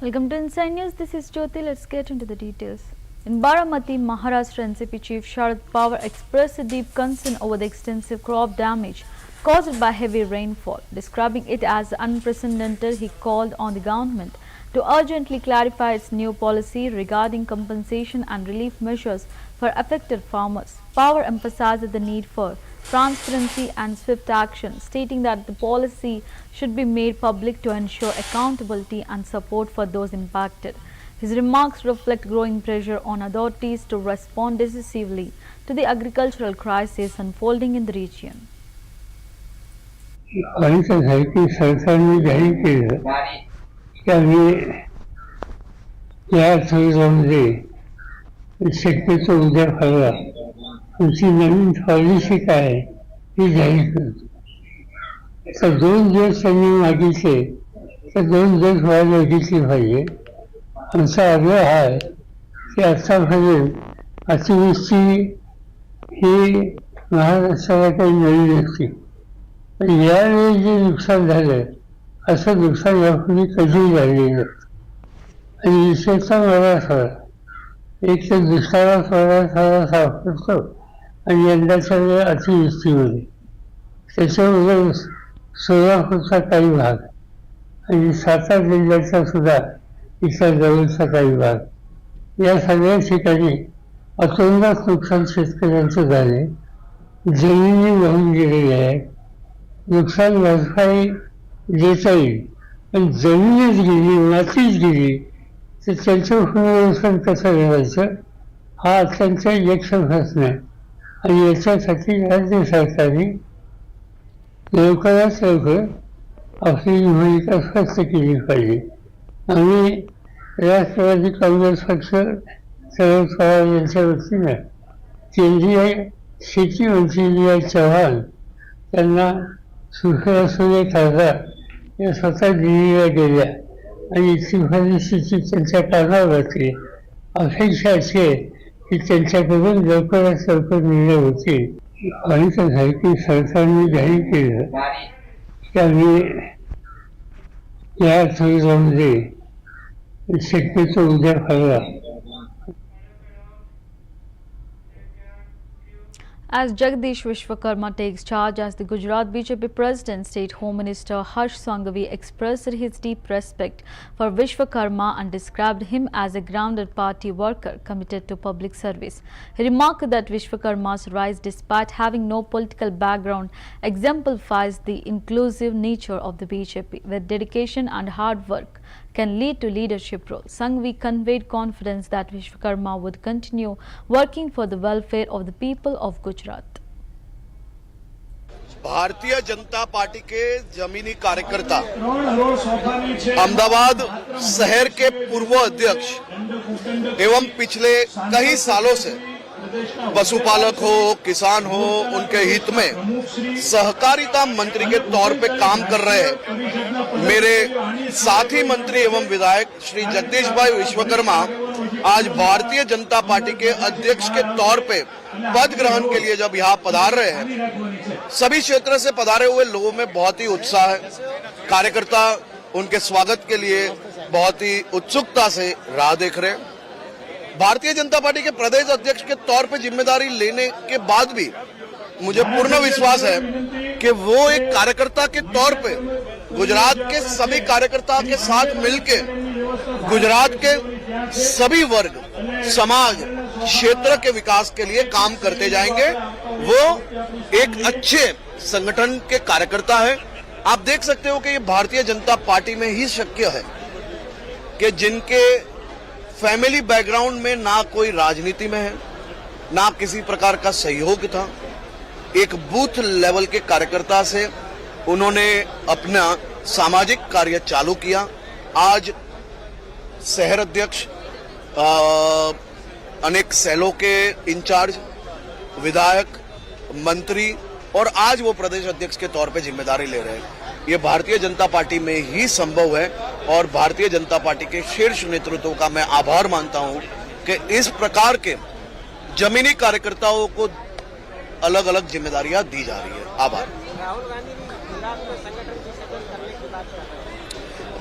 Welcome to Inside News. This is Jyoti. Let's get into the details. In Baramati, Maharashtra NCP Chief Sharad Pawar expressed a deep concern over the extensive crop damage caused by heavy rainfall. Describing it as unprecedented, he called on the government to urgently clarify its new policy regarding compensation and relief measures for affected farmers. Pawar emphasized the need for transparency and swift action, stating that the policy should be made public to ensure accountability and support for those impacted. His remarks reflect growing pressure on authorities to respond decisively to the agricultural crisis unfolding in the region. सरकारने जाहीर केलं की आम्ही या आठवड्यामध्ये शक्यतो उद्या परवा आमची नवीन पॉलिसी काय आहे ही जाहीर करतो. आता 2 दिवस त्यांनी मागितले तर 2 दिवस व्हायला मागितली पाहिजे. आमचा आग्रह हा आहे की आतापर्यंत अतिवृष्टी ही महाराष्ट्राला काही नवीन नसते, पण यावेळी जे नुकसान झालं असं नुकसान यापूर्वी कधीही झालेलं नसतं. आणि विशेषतः मराठवाडा एक तर दुष्काळात मराठवाडा सापडतो आणि यंदाच्या वेळी अतिवृष्टीमध्ये त्याच्याबरोबर सोलापूरचा काही भाग आणि सातारा जिल्ह्याचा सुद्धा इथला जवळचा काही भाग या सगळ्या ठिकाणी अतोनात नुकसान शेतकऱ्यांचं झाले. जमिनी वाहून गेलेल्या आहेत. नुकसान भरपाई देता येईल, पण जमीनच गेली, मातीच गेली तर त्यांचं पुनर्वसन कसं करायचं हा अत्यंत यक्षम प्रश्न आहे. आणि याच्यासाठी राज्य सरकारने लवकरात लवकर आपली भूमिका स्पष्ट केली पाहिजे. आम्ही राष्ट्रवादी काँग्रेस पक्ष शरद पवार यांच्या वतीनं केंद्रीय शेती मंत्री निया चव्हाण त्यांना सुखसुले खासदार या स्वतः दिल्लीला गेल्या आणि इथली परिस्थिती त्यांच्या कानावर घातली. अपेक्षा अशी आहे की त्यांच्याकडून लवकरात लवकर निर्णय होतील. आणि त्यासाठी सरकारने जाहीर केलं की आम्ही या आठवड्यामध्ये शक्यतो उद्या परवा As Jagdish Vishwakarma takes charge as the Gujarat BJP President, State Home Minister Harsh Sanghvi expressed his deep respect for Vishwakarma and described him as a grounded party worker committed to public service. He remarked that Vishwakarma's rise, despite having no political background, exemplifies the inclusive nature of the BJP, where dedication and hard work can lead to leadership role. Sanghvi conveyed confidence that Vishwakarma would continue working for the welfare of the people of Gujarat. Bharatiya Janata party के जमीनी कार्यकर्ता अहमदाबाद शहर के पूर्व अध्यक्ष एवं पिछले कई सालों से पशुपालक हो, किसान हो, उनके हित में सहकारिता मंत्री के तौर पे काम कर रहे हैं मेरे साथी मंत्री एवं विधायक श्री जगदीश भाई विश्वकर्मा आज भारतीय जनता पार्टी के अध्यक्ष के तौर पे पद ग्रहण के लिए जब यहाँ पधार रहे हैं, सभी क्षेत्र से पधारे हुए लोगों में बहुत ही उत्साह है. कार्यकर्ता उनके स्वागत के लिए बहुत ही उत्सुकता से राह देख रहे हैं. भारतीय जनता पार्टी के प्रदेश अध्यक्ष के तौर पे जिम्मेदारी लेने के बाद भी मुझे पूर्ण विश्वास है कि वो एक कार्यकर्ता के तौर पे गुजरात के सभी कार्यकर्ताओं के साथ मिलके गुजरात के सभी वर्ग, समाज, क्षेत्र के विकास के लिए काम करते जाएंगे. वो एक अच्छे संगठन के कार्यकर्ता है. आप देख सकते हो कि ये भारतीय जनता पार्टी में ही शक्य है कि जिनके फैमिली बैकग्राउंड में ना कोई राजनीति में है, ना किसी प्रकार का सहयोग था. एक बूथ लेवल के कार्यकर्ता से उन्होंने अपना सामाजिक कार्य चालू किया. आज शहर अध्यक्ष, अनेक सेलों के इंचार्ज, विधायक, मंत्री और आज वो प्रदेश अध्यक्ष के तौर पे जिम्मेदारी ले रहे हैं. ये भारतीय जनता पार्टी में ही संभव है और भारतीय जनता पार्टी के शीर्ष नेतृत्व का मैं आभार मानता हूं कि इस प्रकार के जमीनी कार्यकर्ताओं को अलग अलग जिम्मेदारियां दी जा रही है. आभार.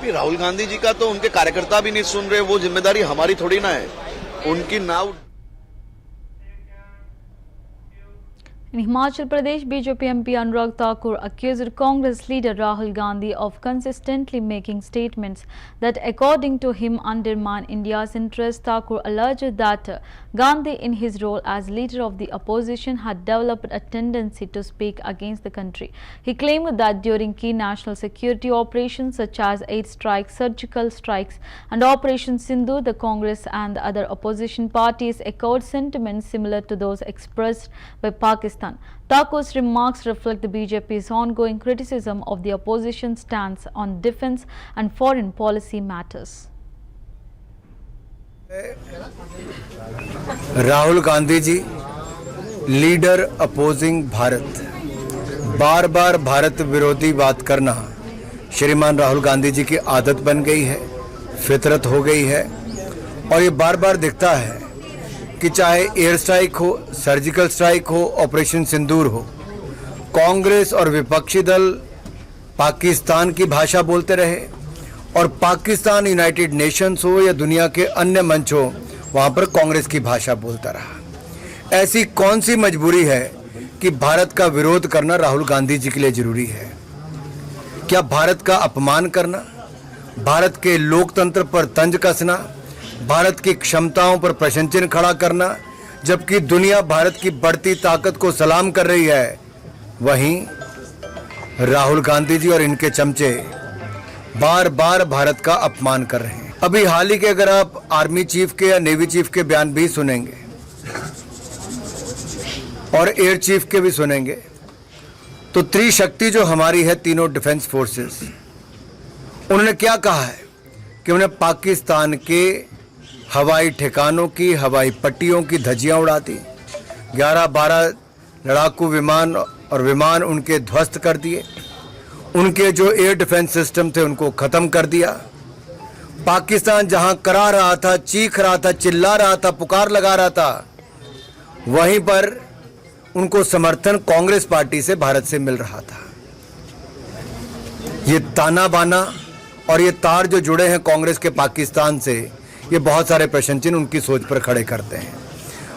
कि राहुल गांधी जी का तो उनके कार्यकर्ता भी नहीं सुन रहे, वो जिम्मेदारी हमारी थोड़ी ना है, उनकी नाव। In Himachal Pradesh, BJP MP Anurag Thakur accused Congress leader Rahul Gandhi of consistently making statements that, according to him, undermine India's interests. Thakur alleged that Gandhi, in his role as leader of the opposition, had developed a tendency to speak against the country. He claimed that during key national security operations such as air strikes, surgical strikes, and Operation Sindoor, the Congress and the other opposition parties echoed sentiments similar to those expressed by Pakistan. Thakur's remarks reflect the BJP's ongoing criticism of the opposition's stance on defense and foreign policy matters. Rahul Gandhi ji, leader opposing Bharat, बार बार भारत विरोधी बात करना श्रीमान राहुल गांधी जी की आदत बन गई है, फितरत हो गई है। और ये बार बार दिखता है कि चाहे एयर स्ट्राइक हो, सर्जिकल स्ट्राइक हो, ऑपरेशन सिंदूर हो, कांग्रेस और विपक्षी दल पाकिस्तान की भाषा बोलते रहे और पाकिस्तान यूनाइटेड नेशंस हो या दुनिया के अन्य मंच हो, वहाँ पर कांग्रेस की भाषा बोलता रहा। ऐसी कौन सी मजबूरी है कि भारत का विरोध करना राहुल गांधी जी के लिए जरूरी है? क्या भारत का अपमान करना, भारत के लोकतंत्र पर तंज कसना, भारत की क्षमताओं पर प्रश्न चिन्ह खड़ा करना, जबकि दुनिया भारत की बढ़ती ताकत को सलाम कर रही है, वहीं राहुल गांधी जी और इनके चमचे बार बार भारत का अपमान कर रहे हैं। अभी हाल ही के अगर आप आर्मी चीफ के या नेवी चीफ के बयान भी सुनेंगे और एयर चीफ के भी सुनेंगे, तो त्रिशक्ति जो हमारी है, तीनों डिफेंस फोर्सेस, उन्होंने क्या कहा है कि उन्हें पाकिस्तान के हवाई ठिकानों की, हवाई पट्टियों की धज्जियां उड़ा दी, 11-12 लड़ाकू विमान और विमान उनके ध्वस्त कर दिए, उनके जो एयर डिफेंस सिस्टम थे उनको ख़त्म कर दिया। पाकिस्तान जहां करा रहा था, चीख रहा था, चिल्ला रहा था, पुकार लगा रहा था, वहीं पर उनको समर्थन कांग्रेस पार्टी से, भारत से मिल रहा था। ये ताना बाना और ये तार जो जुड़े हैं कांग्रेस के पाकिस्तान से, ये बहुत सारे प्रश्न चिन्ह उनकी सोच पर खड़े करते हैं।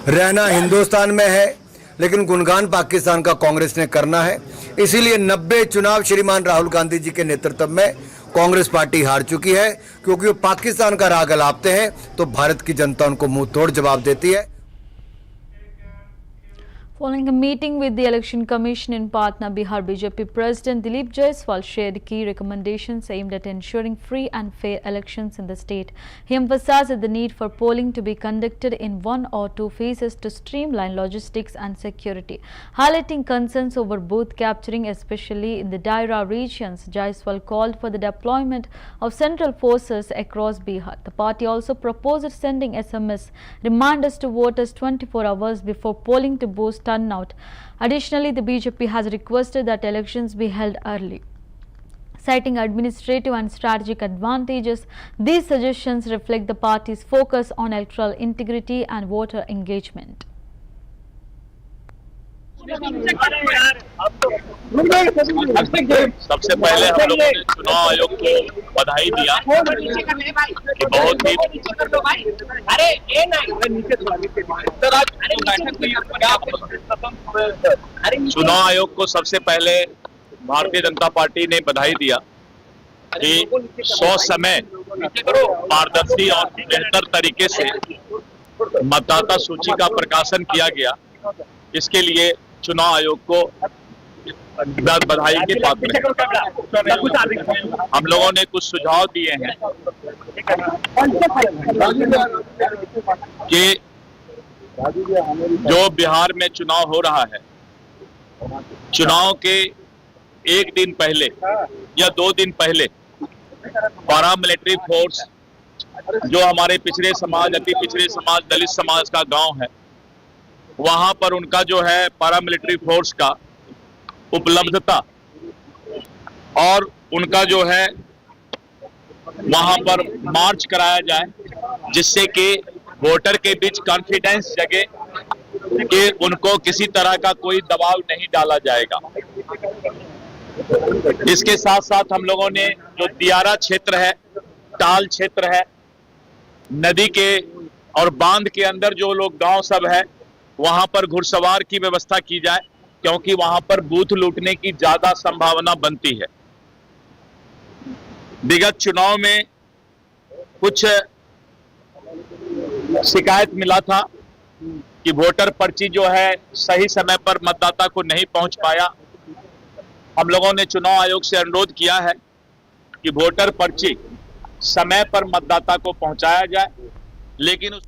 रहना हिंदुस्तान में है, लेकिन गुणगान पाकिस्तान का कांग्रेस ने करना है। इसीलिए 90 चुनाव श्रीमान राहुल गांधी जी के नेतृत्व में कांग्रेस पार्टी हार चुकी है, क्योंकि वो पाकिस्तान का राग अलापते हैं तो भारत की जनता उनको मुंह तोड़ जवाब देती है। Following a meeting with the Election Commission in Patna, Bihar, BJP President Dilip Jaiswal shared key recommendations aimed at ensuring free and fair elections in the state. He emphasized the need for polling to be conducted in 1 or 2 phases to streamline logistics and security. Highlighting concerns over booth capturing, especially in the Daira regions, Jaiswal called for the deployment of central forces across Bihar. The party also proposed sending SMS reminders to voters 24 hours before polling to boost turnout. Additionally, the BJP has requested that elections be held early. Citing administrative and strategic advantages, these suggestions reflect the party's focus on electoral integrity and voter engagement. सबसे पहले हम लोगों ने चुनाव आयोग को बधाई दिया कि बहुत ही चुनाव आयोग को सबसे पहले भारतीय जनता पार्टी ने बधाई दिया कि 100 समय पारदर्शी और बेहतर तरीके से मतदाता सूची का प्रकाशन किया गया। इसके लिए चुनाव आयोग को बधाई के पात्र हैं। हम लोगों ने कुछ सुझाव दिए हैं कि जो बिहार में चुनाव हो रहा है, चुनाव के एक दिन पहले या 2 दिन पहले पैरामिलिट्री फोर्स जो हमारे पिछड़े समाज, अति पिछड़े समाज, दलित समाज का गांव है, वहां पर उनका जो है पैरामिलिट्री फोर्स का उपलब्धता और उनका जो है वहां पर मार्च कराया जाए, जिससे कि वोटर के बीच कॉन्फिडेंस जगे कि उनको किसी तरह का कोई दबाव नहीं डाला जाएगा। इसके साथ साथ हम लोगों ने जो दियारा क्षेत्र है, टाल क्षेत्र है, नदी के और बांध के अंदर जो लोग गांव सब है, वहां पर घुड़सवार की व्यवस्था की जाए, क्योंकि वहां पर बूथ लूटने की ज्यादा संभावना बनती है। विगत चुनाव में कुछ शिकायत मिला था कि वोटर पर्ची जो है सही समय पर मतदाता को नहीं पहुंच पाया। हम लोगों ने चुनाव आयोग से अनुरोध किया है कि वोटर पर्ची समय पर मतदाता को पहुंचाया जाए, लेकिन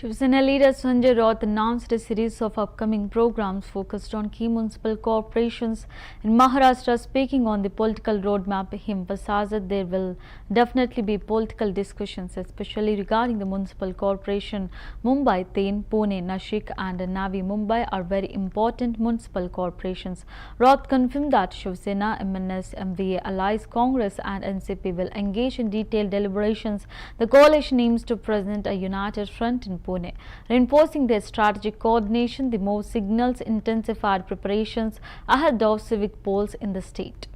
Shiv Sena leader Sanjay Raut announced a series of upcoming programs focused on key municipal corporations in Maharashtra. Speaking on the political roadmap, he emphasized that there will definitely be political discussions, especially regarding the municipal corporation. Mumbai, Tain, Pune, Nashik and Navi Mumbai are very important municipal corporations. Raut confirmed that Shiv Sena, MNS, MVA, Allies, Congress and NCP will engage in detailed deliberations. The coalition aims to present a united front in Pune, reinforcing their strategic coordination. The move signals intensified preparations ahead of civic polls in the state.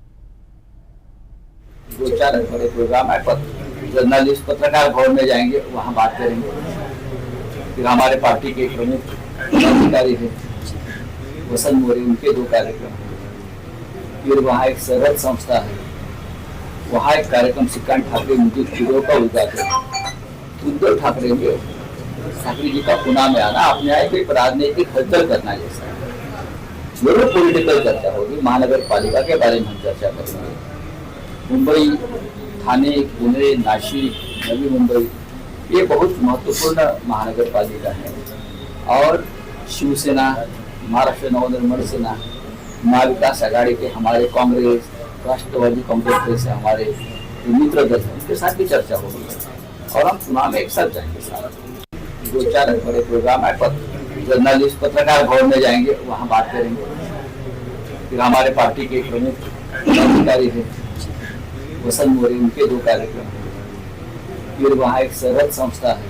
दो चार बड़े programme है, journalist पत्रकार भवन में जाएंगे, वहाँ बात करेंगे। फिर हमारे पार्टी के प्रमुख पदाधिकारी हैं वसंत मोरे, उनके दो कार्यक्रम। फिर वहाँ एक सरहद संस्था है, वहाँ एक कार्यक्रम श्रीकांत ठाकरे मुझे चुनाव का उद्घाटन। उद्धव ठाकरे के ठाकरे जी का पुणे में आना अपने आप एक राजनीतिक हलचल करना जैसा है। जरूर पॉलिटिकल चर्चा होगी, महानगर पालिका के बारे में हम चर्चा करेंगे। मुंबई, थाने, पुणे, नासिक, नवी मुंबई ये बहुत महत्वपूर्ण महानगर पालिका है। और शिवसेना, महाराष्ट्र नवनिर्माण सेना, महाविकास आघाड़ी के हमारे कांग्रेस, राष्ट्रवादी कांग्रेस से हमारे मित्र दल हैं, उनके साथ भी चर्चा होगी और हम चुनाव में एक साथ जाएंगे। साथ दो चार बड़े प्रोग्राम है, जर्नलिस्ट पत्रकार भवन में जाएंगे, वहाँ बात करेंगे। फिर हमारे पार्टी के प्रमुख पदाधिकारी हैं वसंत मोरे, उनके दो कार्यक्रम। फिर वहाँ एक सरहद संस्था है,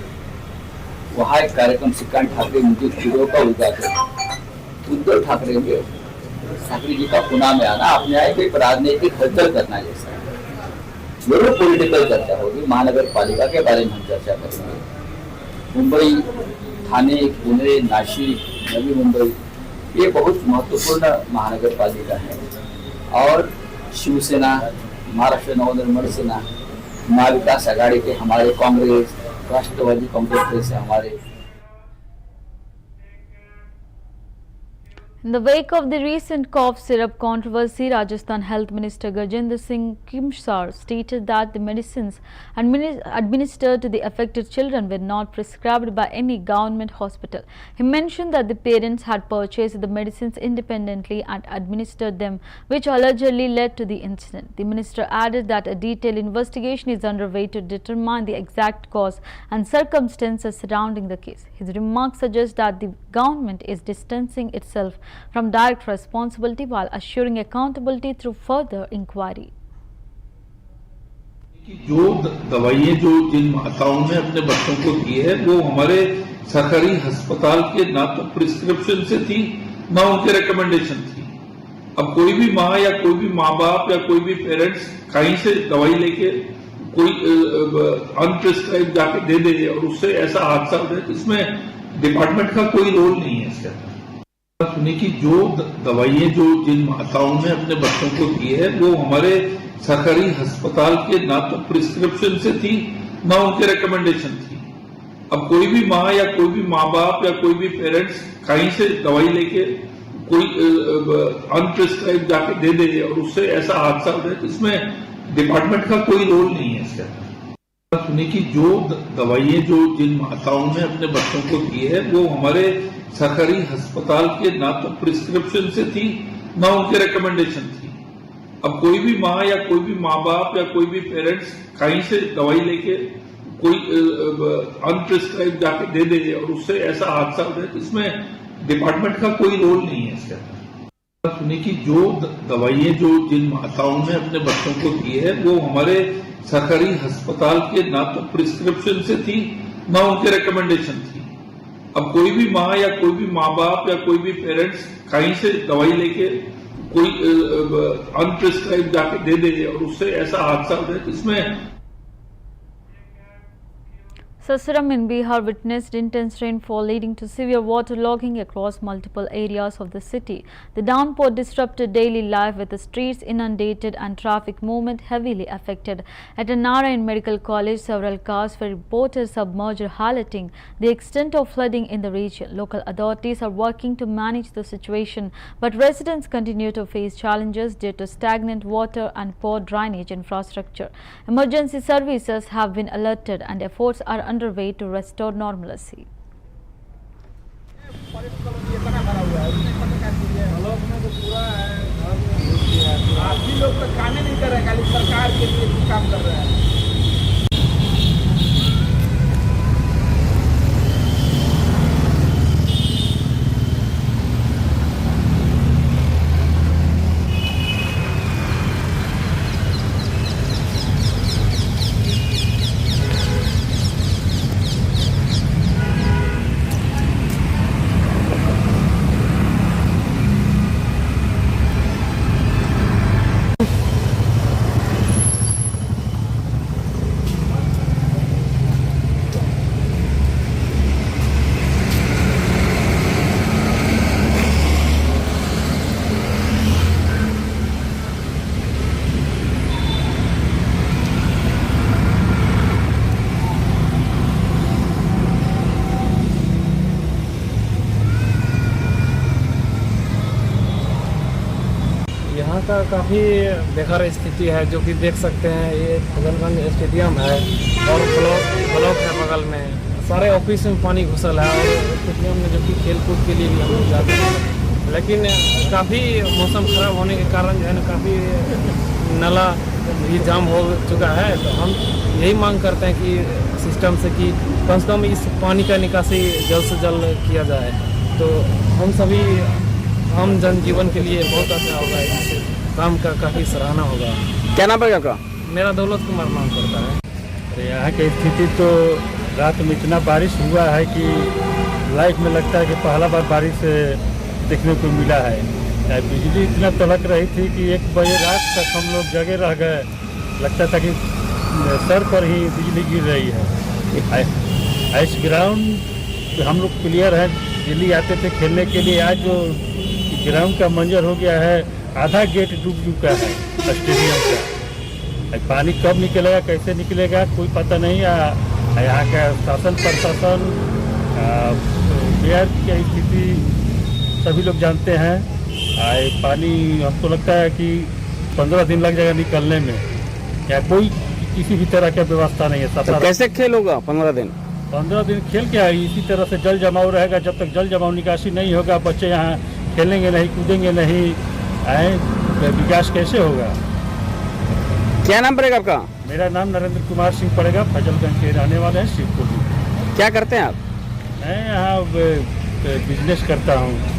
वहाँ एक कार्यक्रम श्रीकांत ठाकरे मुझे चुनाव का उद्घाटन। उद्धव ठाकरे के ठाकरे जी का पुणे में आना अपने आप एक राजनीतिक हलचल करना जैसा है। जरूर पॉलिटिकल चर्चा होगी, महानगर पालिका के बारे में हम चर्चा करेंगे। मुंबई, थाने, पुणे, नासिक, नवी मुंबई ये बहुत महत्वपूर्ण महानगर पालिका है। और शिवसेना, महाराष्ट्र नवनिर्माण सेना, महाविकास आघाड़ी के हमारे कांग्रेस, राष्ट्रवादी कांग्रेस से हमारे। In the wake of the recent cough syrup controversy, Rajasthan Health Minister Gajendra Singh Khimsar stated that the medicines administered to the affected children were not prescribed by any government hospital. He mentioned that the parents had purchased the medicines independently and administered them, which allegedly led to the incident. The minister added that a detailed investigation is underway to determine the exact cause and circumstances surrounding the case. His remarks suggest that the government is distancing itself from direct responsibility while assuring accountability through further inquiry. जो दवाइयाँ जो जिन माताओं ने अपने बच्चों को दी है वो हमारे सरकारी अस्पताल के ना तो प्रिस्क्रिप्शन से थी ना उनके रिकमेंडेशन थी। अब कोई भी माँ या कोई भी माँ बाप या कोई भी पेरेंट्स कहीं से दवाई लेके कोई अनप्रिस्क्राइब जाके दे दे और उससे ऐसा हादसा हो जाए, तो इसमें डिपार्टमेंट का कोई रोल नहीं है। इसके अंदर सुनी कि जो दवाइयाँ जो जिन माताओं ने अपने बच्चों को दी है वो हमारे सरकारी अस्पताल के ना तो प्रिस्क्रिप्शन से थी ना उनके रिकमेंडेशन थी। अब कोई भी माँ या कोई भी माँ बाप या कोई भी पेरेंट्स कहीं से दवाई लेके कोई अनप्रिस्क्राइब जाके दे दे और उससे ऐसा हादसा हो जाए, तो इसमें डिपार्टमेंट का कोई रोल नहीं है। इसके अंदर सुनी कि जो दवाइयाँ जो जिन माताओं ने अपने बच्चों को दी है वो हमारे सरकारी अस्पताल के ना तो प्रिस्क्रिप्शन से थी ना उनके रिकमेंडेशन थी। अब कोई भी माँ या कोई भी माँ बाप या कोई भी पेरेंट्स कहीं से दवाई लेके कोई अनप्रिस्क्राइब जाके दे दे और उससे ऐसा हादसा हो जाए, तो इसमें डिपार्टमेंट का कोई रोल नहीं है। इसके अंदर सुनी कि जो दवाइयाँ जो जिन माताओं ने अपने बच्चों को दी है वो हमारे सरकारी अस्पताल के ना तो प्रिस्क्रिप्शन से थी ना उनके रिकमेंडेशन थी। अब कोई भी माँ या कोई भी माँ बाप या कोई भी पेरेंट्स कहीं से दवाई लेके कोई अनप्रिस्क्राइब जाके दे दे और उससे ऐसा हादसा हो जाए तो इसमें Sasaram in Bihar witnessed intense rainfall leading to severe waterlogging across multiple areas of the city. The downpour disrupted daily life with the streets inundated and traffic movement heavily affected. At Narayan Medical College, several cars were reported submerged, highlighting the extent of flooding in the region. Local authorities are working to manage the situation, but residents continue to face challenges due to stagnant water and poor drainage infrastructure. Emergency services have been alerted and efforts are underway to restore normalcy. आदमी लोग तो काम ही नहीं कर रहे हैं, खाली सरकार के लिए काम कर रहे हैं। यहाँ का काफ़ी बेकार स्थिति है, जो कि देख सकते हैं। ये फजलगंज स्टेडियम है और ब्लॉक है बगल में। सारे ऑफिस में पानी घुसल है और स्टेडियम में जो कि खेल कूद के लिए भी हम लोग जाते हैं, लेकिन काफ़ी मौसम खराब होने के कारण जो है ना काफ़ी नाला भी जाम हो चुका है। तो हम यही मांग करते हैं कि सिस्टम से कि कम से कम इस पानी का निकासी जल्द से जल्द किया जाए, तो हम सभी आम जनजीवन के लिए बहुत अच्छा होगा। इससे काम का काफ़ी सराहना होगा। क्या नाम है आपका? मेरा दौलत कुमार नाम पड़ता है। यहाँ की स्थिति तो रात में इतना बारिश हुआ है कि लाइफ में लगता है कि पहला बार बारिश देखने को मिला है। बिजली इतना तड़क रही थी कि 1 बजे रात तक हम लोग जगे रह गए। लगता था कि सर पर ही बिजली गिर रही है। आइस ग्राउंड हम लोग प्लेयर हैं, दिल्ली आते थे खेलने के लिए। आज जो ग्राउंड का मंजर हो गया है, आधा गेट डूब चुका है स्टेडियम का। पानी कब निकलेगा, कैसे निकलेगा, कोई पता नहीं। यहाँ का शासन प्रशासन बिहार की स्थिति सभी लोग जानते हैं। पानी हमको लगता है कि 15 दिन लग जाएगा निकलने में। या कोई किसी भी तरह का व्यवस्था नहीं है। तो कैसे खेल होगा 15 दिन? 15 दिन खेल क्या है, इसी तरह से जल जमाव रहेगा। जब तक जल जमाव निकासी नहीं होगा, बच्चे यहाँ खेलेंगे नहीं, कूदेंगे नहीं, विकास कैसे होगा? क्या नाम पड़ेगा आपका? मेरा नाम नरेंद्र कुमार सिंह पड़ेगा। फजलगंज के रहने वाले हैं, शिवपुर। क्या करते हैं आप? मैं यहाँ बिजनेस करता हूँ।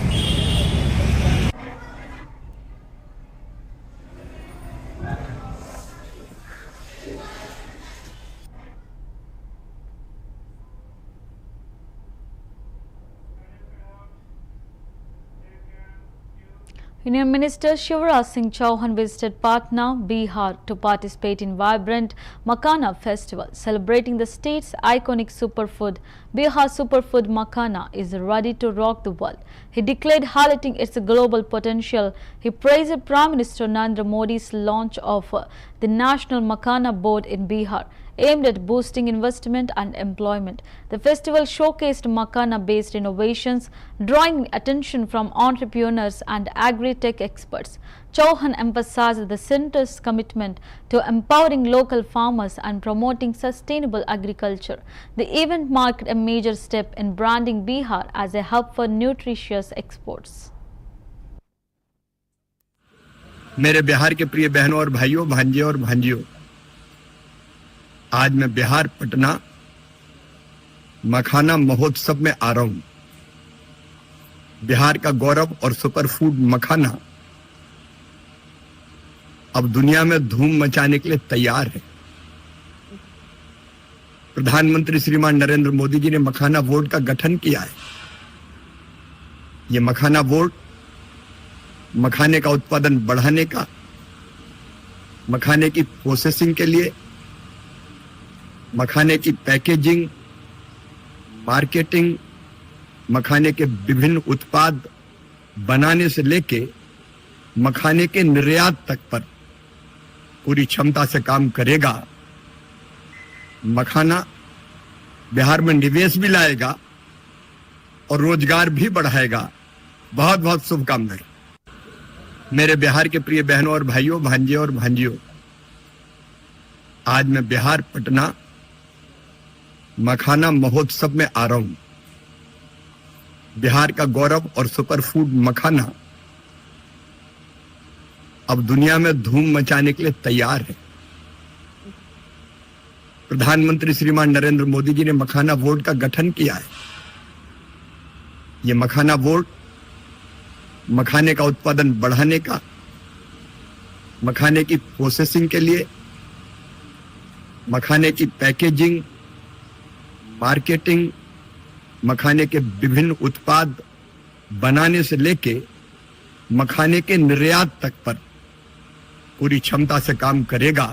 Union Minister Shivraj Singh Chauhan visited Patna, Bihar to participate in vibrant Makhana festival, celebrating the state's iconic superfood. Bihar superfood Makhana is ready to rock the world, he declared, highlighting its global potential. He praised Prime Minister Narendra Modi's launch of the National Makhana Board in Bihar, aimed at boosting investment and employment. The festival showcased Makhana-based innovations, drawing attention from entrepreneurs and agri-tech experts. Chauhan emphasized the centre's commitment to empowering local farmers and promoting sustainable agriculture. The event marked a major step in branding Bihar as a hub for nutritious exports. मेरे बिहार के प्रिय बहनों और भाइयों, भांजे और भांजियों, आज मैं बिहार पटना मखाना महोत्सव में आ रहा हूं। बिहार का गौरव और सुपरफूड मखाना अब दुनिया में धूम मचाने के लिए तैयार है। प्रधानमंत्री श्रीमान नरेंद्र मोदी जी ने मखाना बोर्ड का गठन किया है। ये मखाना बोर्ड मखाने का उत्पादन बढ़ाने का, मखाने की प्रोसेसिंग के लिए, मखाने की पैकेजिंग, मार्केटिंग, मखाने के विभिन्न उत्पाद बनाने से लेके मखाने के निर्यात तक पर पूरी क्षमता से काम करेगा। मखाना बिहार में निवेश भी लाएगा और रोजगार भी बढ़ाएगा। बहुत बहुत शुभकामनाएं। मेरे बिहार के प्रिय बहनों और भाइयों, भांजे और भांजियों, आज मैं बिहार पटना मखाना महोत्सव में आ रहा हूं। बिहार का गौरव और सुपर फूड मखाना अब दुनिया में धूम मचाने के लिए तैयार है। प्रधानमंत्री श्रीमान नरेंद्र मोदी जी ने मखाना बोर्ड का गठन किया है। ये मखाना बोर्ड मखाने का उत्पादन बढ़ाने का, मखाने की प्रोसेसिंग के लिए, मखाने की पैकेजिंग, मार्केटिंग, मखाने के विभिन्न उत्पाद बनाने से लेके मखाने के निर्यात तक पर पूरी क्षमता से काम करेगा।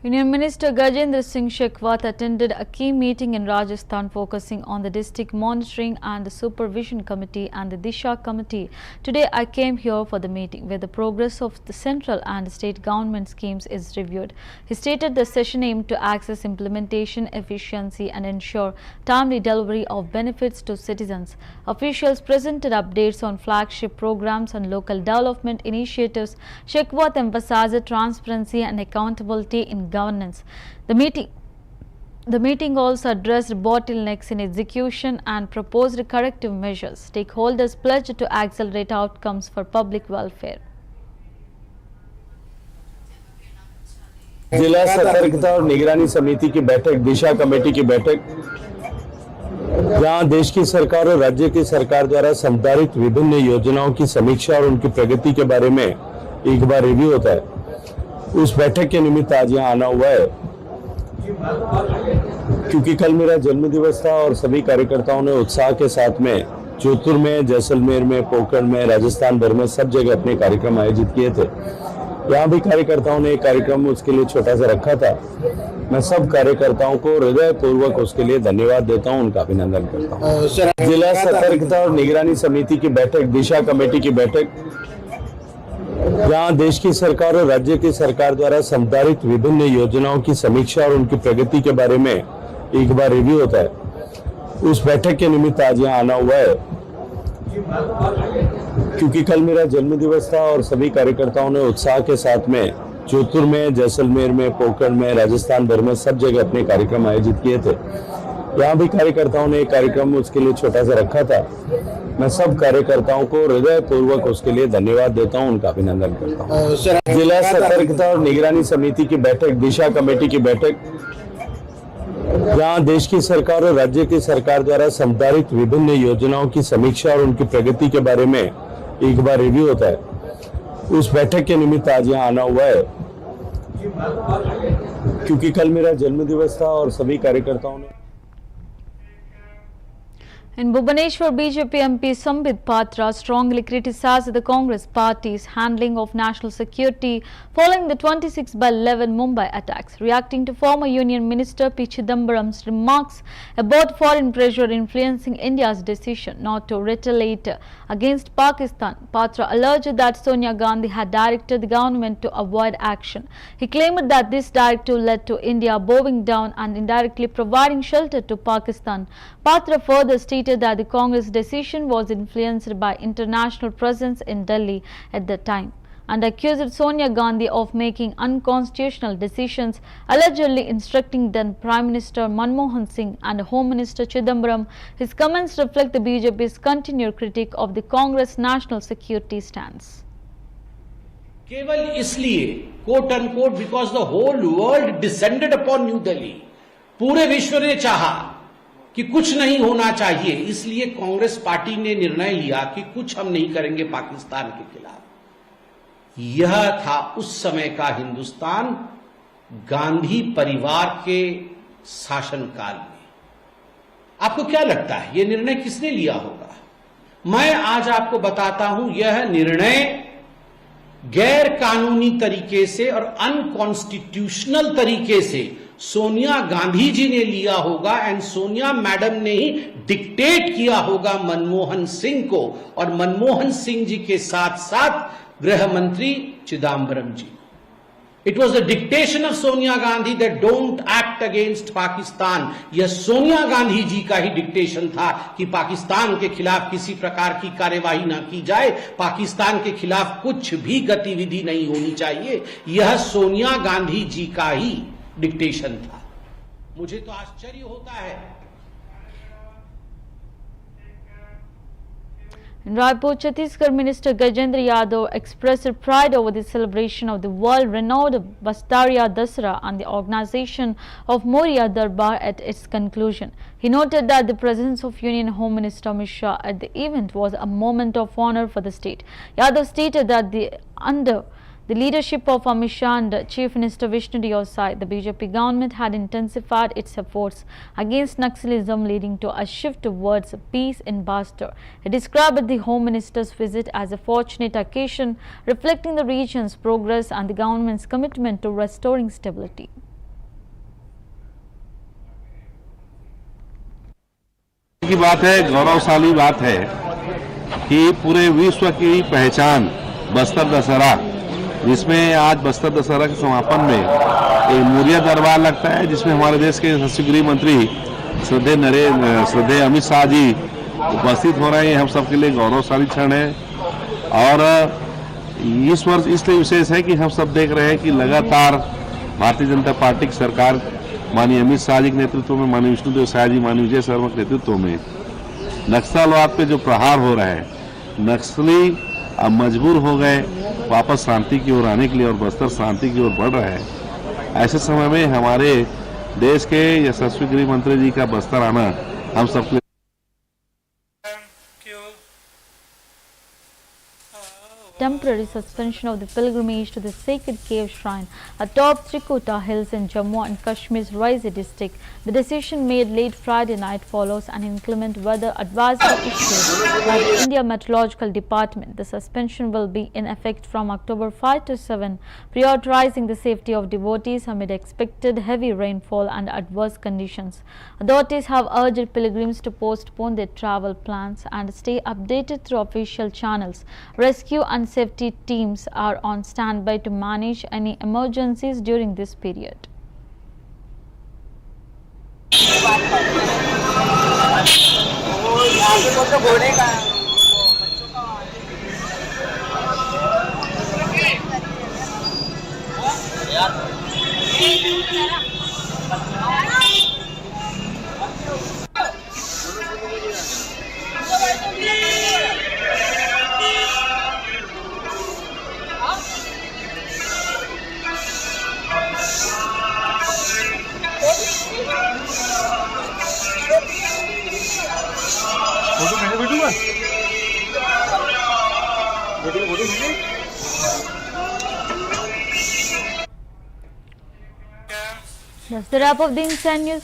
Union Minister Gajendra Singh Shekhawat attended a key meeting in Rajasthan focusing on the District Monitoring and the Supervision Committee and the Disha Committee. Today I came here for the meeting where the progress of the central and state government schemes is reviewed. He stated the session aimed to access implementation efficiency and ensure timely delivery of benefits to citizens. Officials presented updates on flagship programs and local development initiatives. Shekhawat emphasized transparency and accountability in governance. The meeting also addressed bottlenecks in execution and proposed corrective measures. Stakeholders pledged to accelerate outcomes for public welfare. जिला सतर्कता और निगरानी समिति की बैठक, दिशा committee की बैठक, जहां देश की सरकार और राज्य की सरकार द्वारा संचालित विभिन्न योजनाओं की समीक्षा और उनकी प्रगति के बारे में एक बार रिव्यू होता है, उस बैठक के निमित्त आज यहाँ आना हुआ है। क्योंकि कल मेरा जन्मदिवस था और सभी कार्यकर्ताओं ने उत्साह के साथ में जोधपुर में, जैसलमेर में, पोखरण में, राजस्थान भर में सब जगह अपने कार्यक्रम आयोजित किए थे। यहाँ भी कार्यकर्ताओं ने एक कार्यक्रम उसके लिए छोटा सा रखा था। मैं सब कार्यकर्ताओं को हृदय पूर्वक उसके लिए धन्यवाद देता हूँ, उनका अभिनंदन करता हूँ। जिला सतर्कता और निगरानी समिति की बैठक, दिशा कमेटी की बैठक, जहां देश की सरकार और राज्य की सरकार द्वारा संचालित विभिन्न योजनाओं की समीक्षा और उनकी प्रगति के बारे में एक बार रिव्यू होता है, उस बैठक के निमित्त आज यहाँ आना हुआ है। क्योंकि कल मेरा जन्मदिवस था और सभी कार्यकर्ताओं ने उत्साह के साथ में जोधपुर में, जैसलमेर में, पोखरण में, राजस्थान भर में सब जगह अपने कार्यक्रम आयोजित किए थे। यहाँ भी कार्यकर्ताओं ने एक कार्यक्रम उसके लिए छोटा सा रखा था। मैं सब कार्यकर्ताओं को हृदय पूर्वक उसके लिए धन्यवाद देता हूँ, उनका अभिनंदन करता हूँ। जिला सतर्कता और निगरानी समिति की बैठक, दिशा कमेटी की बैठक, जहां देश की सरकार और राज्य की सरकार द्वारा संचालित विभिन्न योजनाओं की समीक्षा और उनकी प्रगति के बारे में एक बार रिव्यू होता है, उस बैठक के निमित्त आज यहाँ आना हुआ है। क्योंकि कल मेरा जन्मदिवस था और सभी कार्यकर्ताओं ने In Bhubaneswar, BJP MP Sambit Patra strongly criticized the Congress party's handling of national security following the 26/11 Mumbai attacks. Reacting to former Union Minister P. Chidambaram's remarks about foreign pressure influencing India's decision not to retaliate against Pakistan, Patra alleged that Sonia Gandhi had directed the government to avoid action. He claimed that this directive led to India bowing down and indirectly providing shelter to Pakistan. Patra further stated that the Congress decision was influenced by international presence in Delhi at the time and accused Sonia Gandhi of making unconstitutional decisions, allegedly instructing then Prime Minister Manmohan Singh and Home Minister Chidambaram. His comments reflect the BJP's continued critique of the Congress national security stance. केवल इसलिए quote unquote because the whole world descended upon New Delhi, पूरे विश्व ने चाहा कि कुछ नहीं होना चाहिए, इसलिए कांग्रेस पार्टी ने निर्णय लिया कि कुछ हम नहीं करेंगे पाकिस्तान के खिलाफ। यह था उस समय का हिंदुस्तान गांधी परिवार के शासनकाल में। आपको क्या लगता है यह निर्णय किसने लिया होगा? मैं आज आपको बताता हूं, यह निर्णय गैर कानूनी तरीके से और अनकॉन्स्टिट्यूशनल तरीके से सोनिया गांधी जी ने लिया होगा एंड सोनिया मैडम ने ही डिक्टेट किया होगा मनमोहन सिंह को और मनमोहन सिंह जी के साथ साथ गृह मंत्री चिदम्बरम जी। It was the dictation of Sonia Gandhi that don't act against Pakistan. यह सोनिया गांधी जी का ही डिक्टेशन था कि पाकिस्तान के खिलाफ किसी प्रकार की कार्यवाही ना की जाए, पाकिस्तान के खिलाफ कुछ भी गतिविधि नहीं होनी चाहिए। यह सोनिया गांधी जी का ही डिक्टेशन था। मुझे तो आश्चर्य होता है। In Raipur, Chhattisgarh Minister Gajendra Yadav expressed pride over the celebration of the world-renowned Bastaria Dasara and the organization of Moria Darbar at its conclusion. He noted that the presence of Union Home Minister Amit Shah at the event was a moment of honor for the state. Yadav stated that under the leadership of Amit Shah and Chief Minister Vishnu Deo Sai, the BJP government had intensified its efforts against Naxalism, leading to a shift towards peace in Bastar. He described the Home Minister's visit as a fortunate occasion, reflecting the region's progress and the government's commitment to restoring stability. की बात है, गौरवशाली बात है कि पूरे विश्व की पहचान बस्तर दशहरा, जिसमें आज बस्तर दशहरा के समापन में एक मोरिया दरबार लगता है, जिसमें हमारे देश के यशस्वी गृह मंत्री श्रद्धेय अमित शाह जी उपस्थित हो रहे हैं। हम सबके लिए गौरवशाली क्षण है और इस वर्ष इसलिए विशेष है कि हम सब देख रहे हैं कि लगातार भारतीय जनता पार्टी की सरकार माननीय अमित शाह जी के नेतृत्व में, माननीय विष्णु देव साय जी, माननीय विजय शर्मा के नेतृत्व में नक्सलवाद पे जो प्रहार हो रहा है, नक्सली अब मजबूर हो गए वापस शांति की ओर आने के लिए और बस्तर शांति की ओर बढ़ रहा है। ऐसे समय में हमारे देश के यशस्वी गृह मंत्री जी का बस्तर आना हम सबके temporary suspension of the pilgrimage to the sacred cave shrine atop Trikuta Hills in Jammu and Kashmir's Raisi district. The decision made late Friday night follows an inclement weather advisory issued by the India Meteorological Department. The suspension will be in effect from October 5 to 7, prioritizing the safety of devotees amid expected heavy rainfall and adverse conditions. Authorities have urged pilgrims to postpone their travel plans and stay updated through official channels. Rescue and safety teams are on standby to manage any emergencies during this period. That's the wrap of the Inside News.